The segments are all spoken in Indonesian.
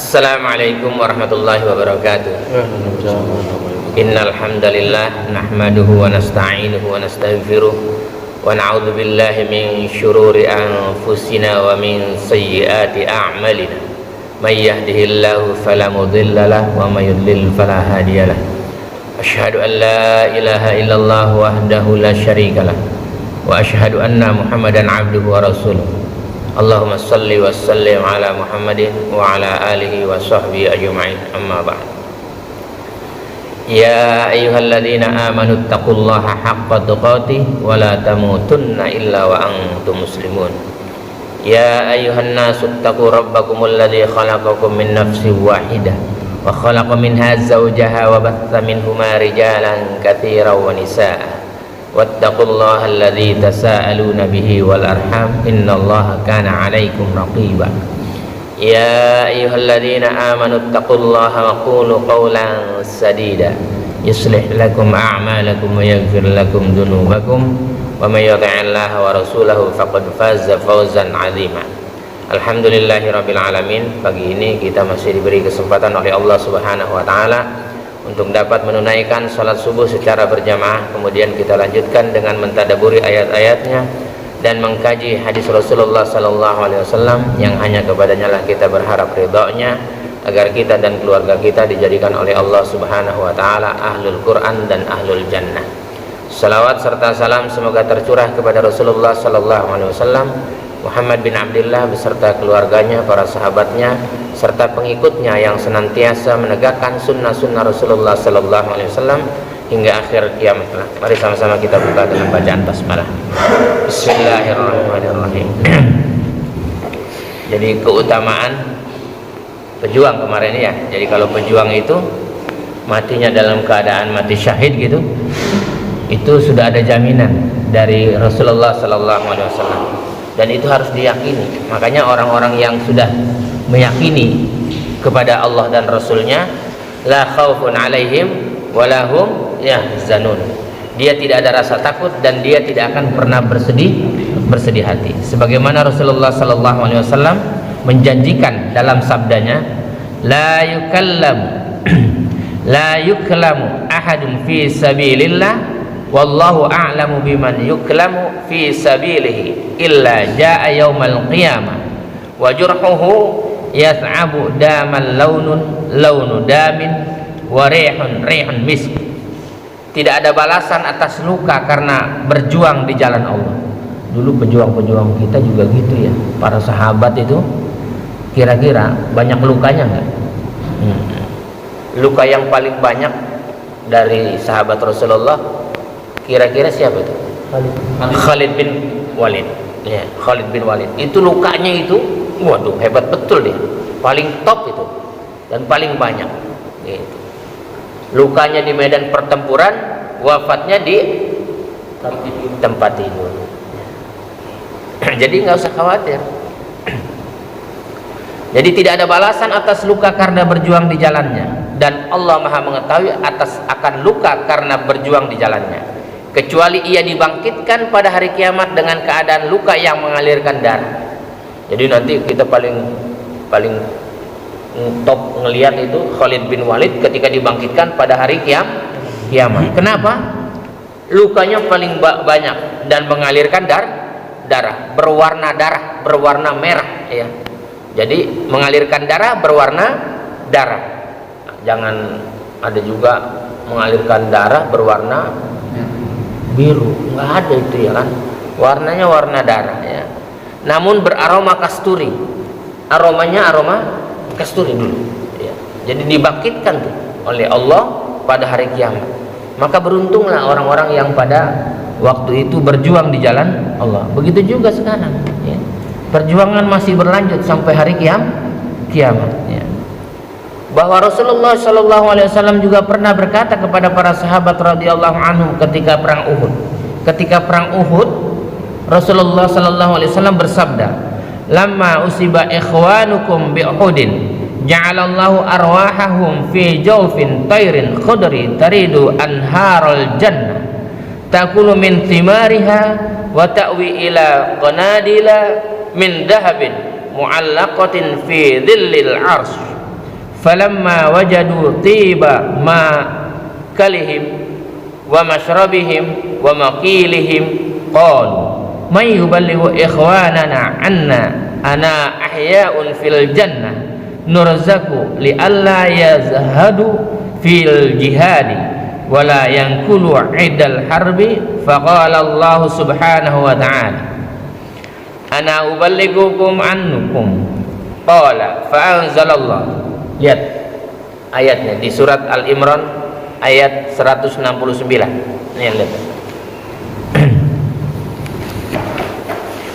Assalamualaikum warahmatullahi wabarakatuh. Innal hamdalillah nahmaduhu wa nasta'inuhu wa nastaghfiruh wa na'udzu billahi min syururi anfusina wa min sayyiati a'malina. May yahdihillahu fala mudilla lahu wa may yudlil fala hadiya lahu. Asyhadu an la ilaha illallah wahdahu la syarika lahu wa asyhadu anna Muhammadan 'abduhu wa rasuluh. Allahumma salli wa sallim ala Muhammadin wa ala alihi wa sahbihi ajma'in, amma ba'd. Ya ayyuhalladzina amanu taqullaha haqqa tuqatih wa la tamutunna illa wa antum muslimun. Ya ayyuhan nasu taqu rabbakumul ladzi khalaqakum min nafsin wahidah wa khalaqa minha zawjaha wa batha minhuma rijalan katsiran wa nisaa'a. Wattaqullaha alladzi tasaaluna bihi wal arham innallaha kana 'alaikum raqiba. Ya ayyuhalladzina amanu taqullaha wa qulu qawlan sadida yuslih lakum a'malakum wa yaghfir lakum dzunubakum wa may yuti'illaha wa rasulahu faqad faza fawzan 'azima. Alhamdulillahirabbil alamin. Pagi ini kita masih diberi kesempatan oleh Allah Subhanahu wa taala untuk dapat menunaikan salat subuh secara berjamaah. Kemudian kita lanjutkan dengan mentadaburi ayat-ayatnya dan mengkaji hadis Rasulullah sallallahu alaihi wasallam yang hanya kepadanya lah kita berharap ridhonya, agar kita dan keluarga kita dijadikan oleh Allah Subhanahu wa taala ahlul Quran dan ahlul jannah. Salawat serta salam semoga tercurah kepada Rasulullah sallallahu alaihi wasallam, Muhammad bin Abdullah beserta keluarganya, para sahabatnya, serta pengikutnya yang senantiasa menegakkan sunnah-sunnah Rasulullah sallallahu alaihi wasallam hingga akhir kiamat. Mari sama-sama kita buka dengan bacaan basmalah. Bismillahirrahmanirrahim. Jadi keutamaan pejuang kemarin ya. Jadi kalau pejuang itu matinya dalam keadaan mati syahid gitu, itu sudah ada jaminan dari Rasulullah sallallahu alaihi wasallam. Dan itu harus diyakini. Makanya orang-orang yang sudah meyakini kepada Allah dan Rasulnya, la khaufun alaihim walahum yahzanun. Dia tidak ada rasa takut dan dia tidak akan pernah bersedih hati. Sebagaimana Rasulullah sallallahu alaihi wasallam menjanjikan dalam sabdanya, la yuklamu ahadun fi sabilillah wallahu a'lamu biman yuklamu fi sabilihi illa jaa yaumal qiyamah wa jurhuhu yas'abu daman launu damin wa rihun misk. Tidak ada balasan atas luka karena berjuang di jalan Allah. Dulu pejuang-pejuang kita juga gitu ya, para sahabat itu kira-kira banyak lukanya enggak? Luka yang paling banyak dari sahabat Rasulullah kira-kira siapa itu? Khalid bin Walid. Ya, Khalid bin Walid. Itu lukanya itu, waduh, hebat betul dia. Paling top itu dan paling banyak. Gitu. Lukanya di medan pertempuran, wafatnya di tempat tidur. Jadi nggak usah khawatir. Jadi tidak ada balasan atas luka karena berjuang di jalannya, dan Allah Maha mengetahui akan luka karena berjuang di jalannya, kecuali ia dibangkitkan pada hari kiamat dengan keadaan luka yang mengalirkan darah. Jadi nanti kita paling top ngelihat itu Khalid bin Walid ketika dibangkitkan pada hari kiamat. Kenapa? Lukanya paling banyak dan mengalirkan darah, berwarna merah ya. Jadi mengalirkan darah berwarna darah. Jangan ada juga mengalirkan darah berwarna biru, nggak ada itu ya kan, warnanya warna darah ya, namun beraroma kasturi, aromanya aroma kasturi dulu ya. Jadi dibangkitkan tuh oleh Allah pada hari kiamat. Maka beruntunglah orang-orang yang pada waktu itu berjuang di jalan Allah. Begitu juga sekarang ya. Perjuangan masih berlanjut sampai hari kiamat ya. Bahwa Rasulullah sallallahu alaihi wasallam juga pernah berkata kepada para sahabat radhiyallahu anhum ketika perang Uhud. Ketika perang Uhud, Rasulullah sallallahu alaihi wasallam bersabda, "Lamma usiba ikhwanukum bi Uhudin, ja'alallahu arwahahum fi jawfin tayrin khudri taridu anharul jannah, takulu min thimariha wa ta'wi ila qanadila min dahabin mu'allaqatin fi dhillil arsh falamma wajadu tiba ma kalihim wa mashrabihim wa maqilihim qalu may yuballighu ikhwanana anna ana ahya'un fil jannah nurzaku li alla yazhadu fil jihadi wala yankulu 'idal harbi faqala Allah subhanahu wa ta'ala ana uballighukum annukum qala fa anzalallah. Lihat ayatnya di surat Al-Imran ayat 169. Ini lihat.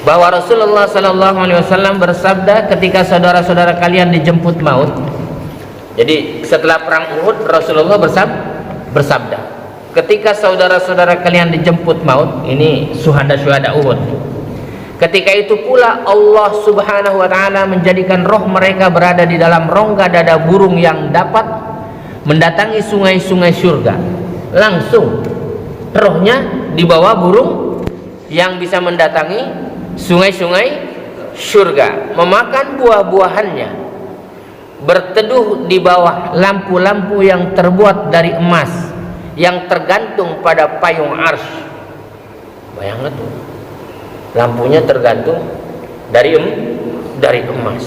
Bahwa Rasulullah sallallahu alaihi wasallam bersabda ketika saudara-saudara kalian dijemput maut. Jadi setelah perang Uhud Rasulullah bersabda, ketika saudara-saudara kalian dijemput maut, ini syuhada Uhud. Ketika itu pula Allah Subhanahu wa taala menjadikan roh mereka berada di dalam rongga dada burung yang dapat mendatangi sungai-sungai surga. Langsung rohnya dibawa burung yang bisa mendatangi sungai-sungai surga, memakan buah-buahannya, berteduh di bawah lampu-lampu yang terbuat dari emas yang tergantung pada payung arsy. Bayangkan tuh, lampunya tergantung dari emas.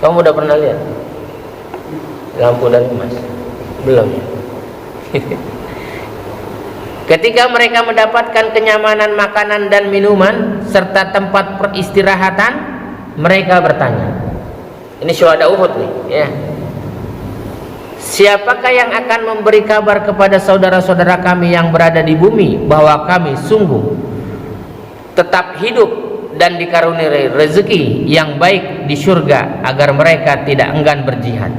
Kamu udah pernah lihat lampu dari emas? Belum ya? Ketika mereka mendapatkan kenyamanan makanan dan minuman serta tempat peristirahatan, mereka bertanya, ini syuhada Uhud nih ya, siapakah yang akan memberi kabar kepada saudara-saudara kami yang berada di bumi bahwa kami sungguh tetap hidup dan dikaruniai rezeki yang baik di surga agar mereka tidak enggan berjihad?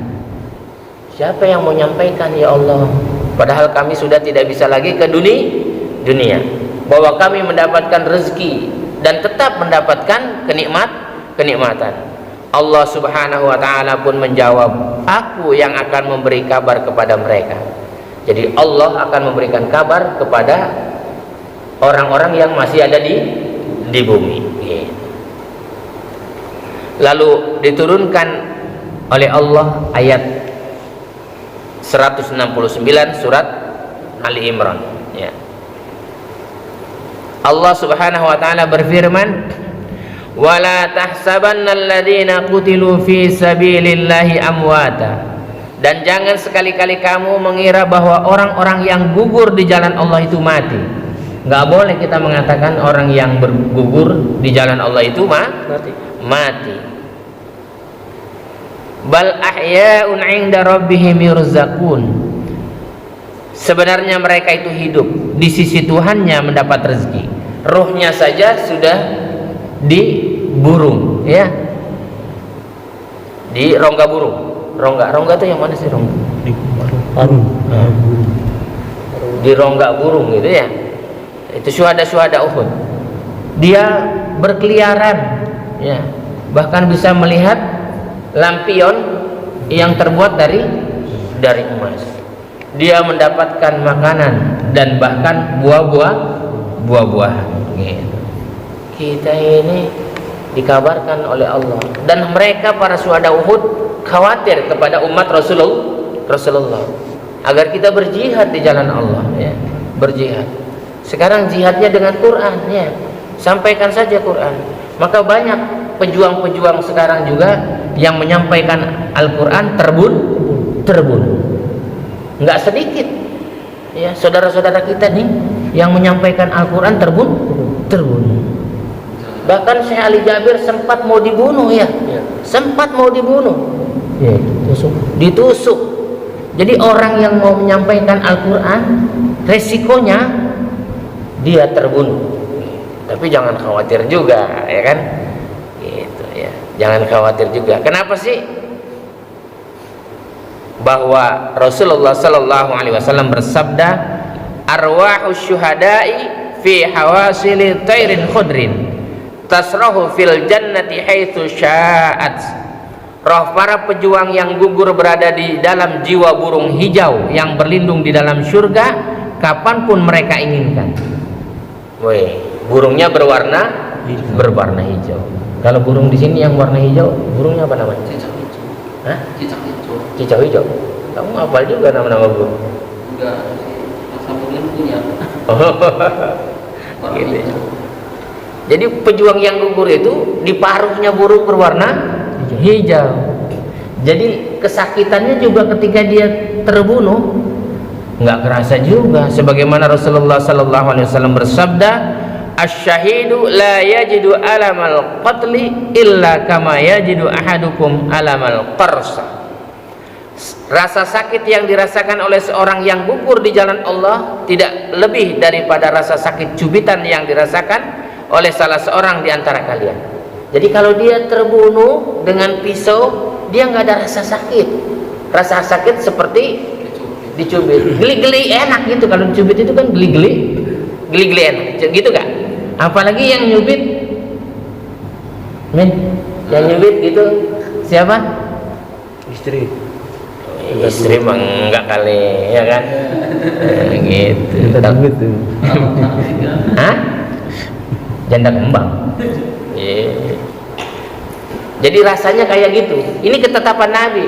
Siapa yang mau nyampaikan ya Allah? Padahal kami sudah tidak bisa lagi ke dunia, bahwa kami mendapatkan rezeki dan tetap mendapatkan kenikmatan. Allah Subhanahu wa taala pun menjawab, aku yang akan memberi kabar kepada mereka. Jadi Allah akan memberikan kabar kepada orang-orang yang masih ada di bumi. Lalu diturunkan oleh Allah ayat 169 surat Ali Imran ya. Allah Subhanahu wa taala berfirman, wala tahsabannal ladzina qutilu fi sabilillahi amwata, dan jangan sekali-kali kamu mengira bahwa orang-orang yang gugur di jalan Allah itu mati. Enggak boleh kita mengatakan orang yang bergugur di jalan Allah itu mati. Bal ahya'un 'inda rabbihim yurzaqun, sebenarnya mereka itu hidup di sisi Tuhannya mendapat rezeki. Ruhnya saja sudah di burung ya, di rongga burung. Rongga itu yang mana sih rongga? Di burung. Di rongga burung gitu ya. Itu syuhada Uhud. Dia berkeliaran ya, bahkan bisa melihat lampion yang terbuat dari emas. Dia mendapatkan makanan dan bahkan buah-buahan gitu. Kita ini dikabarkan oleh Allah, dan mereka para syuhada Uhud khawatir kepada umat Rasulullah agar kita berjihad di jalan Allah ya, berjihad. Sekarang jihadnya dengan Quran ya, sampaikan saja Quran. Maka banyak pejuang-pejuang sekarang juga yang menyampaikan Al-Quran terbun. Enggak sedikit ya saudara-saudara kita nih yang menyampaikan Al-Quran terbun. Bahkan Syekh Ali Jabir sempat mau dibunuh ya. Sempat mau dibunuh ya, ditusuk. Jadi orang yang mau menyampaikan Al-Quran resikonya dia terbunuh. Tapi jangan khawatir juga ya kan, gitu ya, jangan khawatir juga. Kenapa sih? Bahwa Rasulullah sallallahu alaihi wasallam bersabda, arwahus syuhada'i fi hawasili tairin khudrin tasrahu fil jannati haitsu sya'at. Roh para pejuang yang gugur berada di dalam jiwa burung hijau yang berlindung di dalam surga kapanpun mereka inginkan. Woi, burungnya berwarna hijau. Kalau burung di sini yang warna hijau, burungnya apa namanya? Hah? Cicak hijau. Cicak hijau. Kamu hafal juga nama-nama guru? Enggak, Mas Samuel punya. Oh, gitu. Jadi pejuang yang gugur itu di paruhnya burung berwarna hijau. Jadi kesakitannya juga ketika dia terbunuh nggak kerasa juga, sebagaimana Rasulullah sallallahu alaihi wasallam bersabda, asy-syahidu la yajidu alamal qatli illa kama yajidu ahadukum alamal qarsa. Rasa sakit yang dirasakan oleh seorang yang gugur di jalan Allah tidak lebih daripada rasa sakit cubitan yang dirasakan oleh salah seorang di antara kalian. Jadi kalau dia terbunuh dengan pisau, dia nggak ada rasa sakit. Rasa sakit seperti dicubit, geli-geli enak gitu. Kalau dicubit itu kan geli-geli enak, gitu kan? Apalagi yang nyubit, yang nyubit gitu siapa? Istri. Istri mah enggak kali, ya kan? Gitu. Hah? Janda kembang. Yeah. Jadi rasanya kayak gitu. Ini ketetapan Nabi.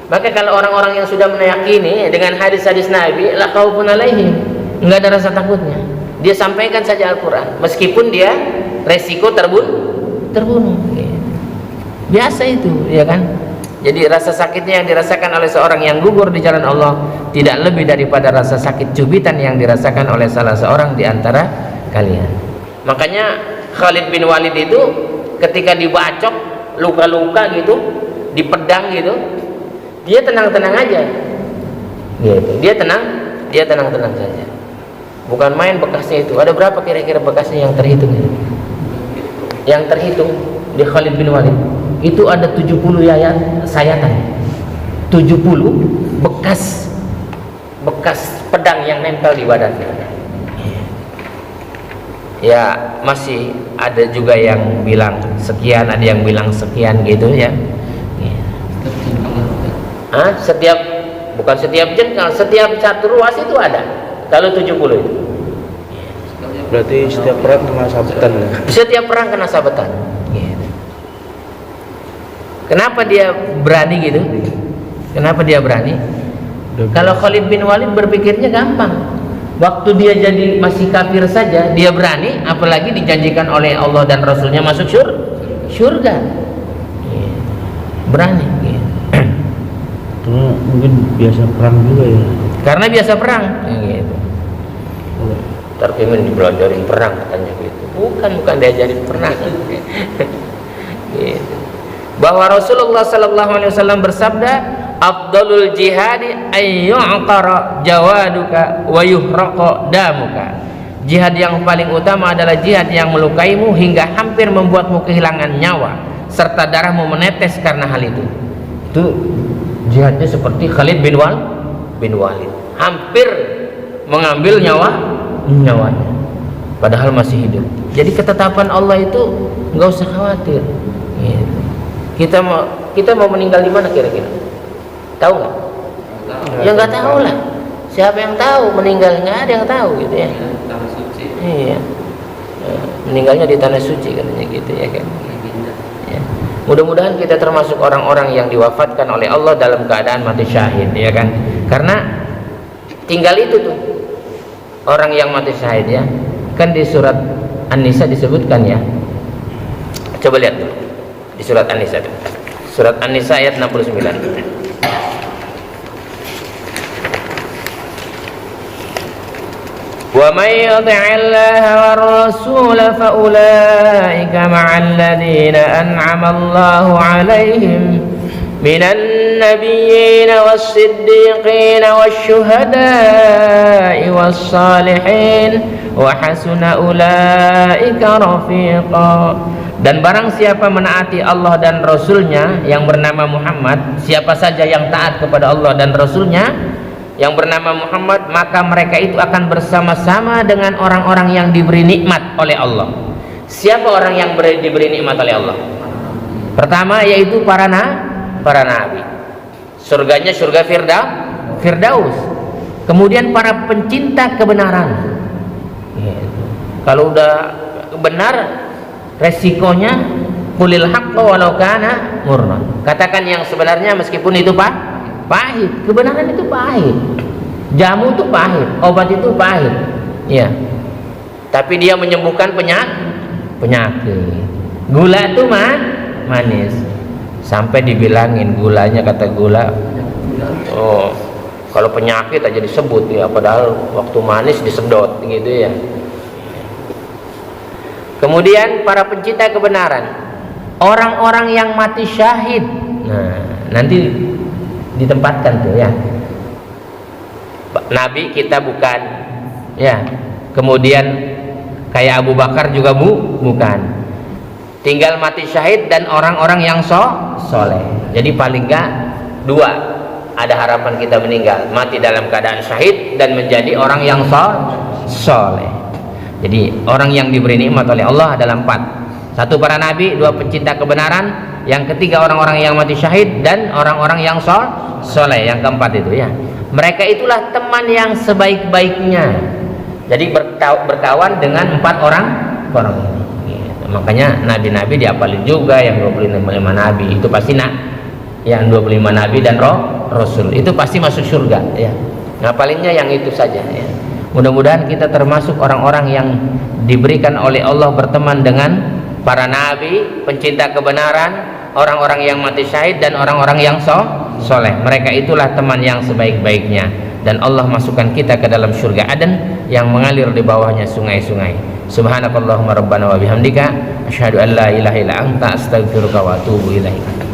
Maka kalau orang-orang yang sudah meyakini dengan hadis-hadis Nabi, la khaufun alaihim, enggak ada rasa takutnya. Dia sampaikan saja Al-Quran, meskipun dia resiko terbunuh. Biasa itu, ya kan? Jadi rasa sakitnya yang dirasakan oleh seorang yang gugur di jalan Allah tidak lebih daripada rasa sakit cubitan yang dirasakan oleh salah seorang di antara kalian. Makanya Khalid bin Walid itu ketika dibacok luka-luka gitu, dipedang gitu, dia tenang-tenang aja. Gitu. Dia tenang-tenang saja. Bukan main bekasnya itu. Ada berapa kira-kira bekasnya yang terhitung? Yang terhitung di Khalid bin Walid itu ada 70 sayatan. 70 bekas pedang yang nempel di badannya. Ya, masih ada juga yang bilang sekian, ada yang bilang sekian gitu ya. Bukan setiap jengkal, setiap satu ruas itu ada. Kalau 70 itu. Berarti setiap perang kena sabetan ya? Setiap perang kena sabetan. Kenapa dia berani gitu? Kenapa dia berani? Kalau Khalid bin Walid berpikirnya gampang. Waktu dia jadi masih kafir saja dia berani, apalagi dijanjikan oleh Allah dan Rasulnya masuk surga. Berani. Itu mungkin biasa perang juga ya. Karena biasa perang. Gitu. Terpimin dibelajarin perang katanya gitu. Bukan diajarin perang. Gitu. Bahwa Rasulullah sallallahu alaihi wasallam bersabda, afdalul jihadi ayyu'qara jawaduka wa yuhraqa damuka. Jihad yang paling utama adalah jihad yang melukaimu hingga hampir membuatmu kehilangan nyawa serta darahmu menetes karena hal itu. Itu jihadnya seperti Khalid bin Walid, hampir mengambil nyawanya padahal masih hidup. Jadi ketetapan Allah itu nggak usah khawatir. Gitu. Kita mau meninggal di mana kira-kira? Tahu nggak? Ya nggak tahu lah. Siapa yang tahu meninggal? Nggak ada yang tahu gitu ya. Tanah suci. Iya. Meninggalnya di tanah suci katanya gitu ya kan. Ya. Mudah-mudahan kita termasuk orang-orang yang diwafatkan oleh Allah dalam keadaan mati syahid ya kan. Karena tinggal itu tuh orang yang mati syahid ya. Kan di surat An-Nisa disebutkan ya. Coba lihat dulu. Di surat An-Nisa. Surat An-Nisa ayat 69. Wa may yuti'illaha war rasul fa ulaika ma'al ladzina an'ama Allahu 'alaihim minan nabiyyin was-siddiqin wasyuhada'i was-salihin wa hasuna ulaika rafiqa. Dan barang siapa menaati Allah dan Rasulnya yang bernama Muhammad, siapa saja yang taat kepada Allah dan Rasulnya yang bernama Muhammad, maka mereka itu akan bersama-sama dengan orang-orang yang diberi nikmat oleh Allah. Siapa orang yang diberi nikmat oleh Allah? Pertama yaitu para nabi. Surganya surga Firdaus. Kemudian para pencinta kebenaran. Kalau udah benar, resikonya Qulil haqqa walau kana murran. Katakan yang sebenarnya meskipun itu pahit. Kebenaran itu pahit. Jamu itu pahit, obat itu pahit. Ya. Tapi dia menyembuhkan penyakit. Gula itu manis. Sampai dibilangin gulanya, kata gula. Oh, kalau penyakit aja disebut ya, padahal waktu manis disedot gitu ya. Kemudian para pencinta kebenaran, orang-orang yang mati syahid. Nah, nanti ditempatkan tuh ya. Nabi kita bukan, ya. Kemudian kayak Abu Bakar juga bukan. Tinggal mati syahid dan orang-orang yang soleh. Jadi paling enggak dua ada harapan kita meninggal, mati dalam keadaan syahid dan menjadi orang yang soleh. Jadi orang yang diberi nikmat oleh Allah adalah 4. 1 para nabi, 2 pencinta kebenaran, yang ketiga orang-orang yang mati syahid, dan orang-orang yang soleh, yang keempat itu ya. Mereka itulah teman yang sebaik-baiknya. Jadi berkawan dengan 4 orang ini. Makanya nabi-nabi diapalin juga, yang 25 nabi itu pasti yang 25 nabi dan rasul itu pasti masuk surga ya. Ngapalinya yang itu saja ya. Mudah-mudahan kita termasuk orang-orang yang diberikan oleh Allah berteman dengan para nabi, pencinta kebenaran, orang-orang yang mati syahid, dan orang-orang yang soleh. Mereka itulah teman yang sebaik-baiknya, dan Allah masukkan kita ke dalam surga Aden yang mengalir di bawahnya sungai-sungai. Subhanakallahumma rabbana wa bihamdika asyhadu an la ilaha illa anta astaghfiruka wa atubu ilaik.